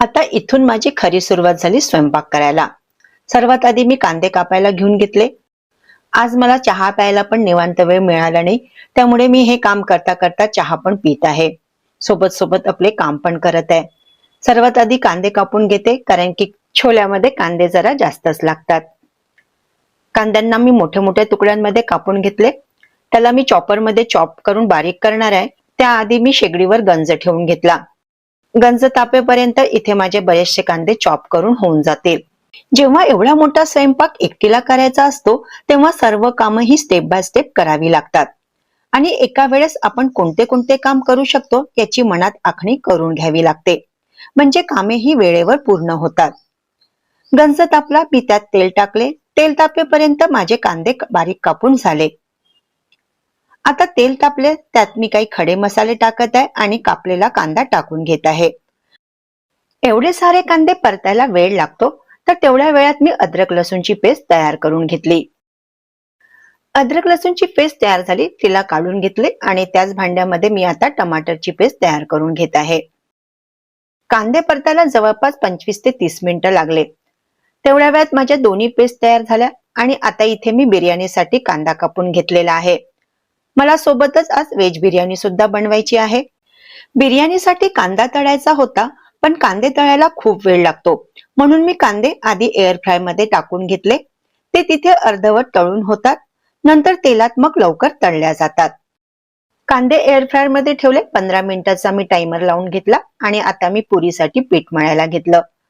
आता इथून माझी खरी सुरुवात झाली स्वयंपाक करायला. सर्वात आधी मी कांदे कापायला घेऊन घेतले. आज मला चहा प्यायला पण निवांत वेळ मिळाला नाही, त्यामुळे मी हे काम करता करता चहा पण पित आहे. सोबत सोबत आपले काम पण करत आहे. सर्वात आधी कांदे कापून घेते, कारण की छोल्यामध्ये कांदे जरा जास्तच लागतात. कांद्यांना मी मोठ्या मोठ्या तुकड्यांमध्ये कापून घेतले. त्याला मी चॉपरमध्ये चॉप करून बारीक करणार आहे. त्याआधी मी शेगडीवर गंज ठेवून घेतला. गंज तापेपर्यंत इथे माझे बरेचसे कांदे चॉप करून होऊन जातील. जेव्हा एवढा मोठा स्वयंपाक एकटीला करायचा असतो, तेव्हा सर्व कामं ही स्टेप बाय स्टेप करावी लागतात. आणि एका वेळेस आपण कोणते कोणते काम करू शकतो याची मनात आखणी करून घ्यावी लागते, म्हणजे कामेही वेळेवर पूर्ण होतात. गंज तापला, मी त्यात तेल टाकले. तेल तापेपर्यंत माझे कांदे बारीक कापून झाले. आता तेल तापले, त्यात मी काही खडे मसाले टाकत आहे आणि कापलेला कांदा टाकून घेत आहे. एवढे सारे कांदे परतायला वेळ लागतो, तर तेवढ्या वेळात मी अद्रक लसूणची पेस्ट तयार करून घेतली. अद्रक लसूणची पेस्ट तयार झाली, तिला काढून घेतले आणि त्याच भांड्यामध्ये मी आता टमाटरची पेस्ट तयार करून घेत आहे. कांदे परतायला जवळपास 25 ते 30 मिनिटं लागले. तेवढ्या वेळात माझ्या दोन्ही पेस्ट तयार झाल्या आणि आता इथे मी बिर्याणीसाठी कांदा कापून घेतलेला आहे. मला सोबतच आज व्हेज बिर्याणी सुद्धा बनवायची आहे. बिर्याणीसाठी कांदा तळायचा होता, पण कांदे तळायला खूप वेळ लागतो, म्हणून मी कांदे आधी एअर फ्राय मध्ये टाकून घेतले. ते तिथे अर्धवट तळून होतात, नंतर तेलात मग लवकर तळल्या जातात. कांदे एअर फ्रायर मध्ये ठेवले. 15 मिनिटाचा मी टाइमर लावून घेतला आणि आता मी पुरीसाठी पीठ मळायला घेतलं.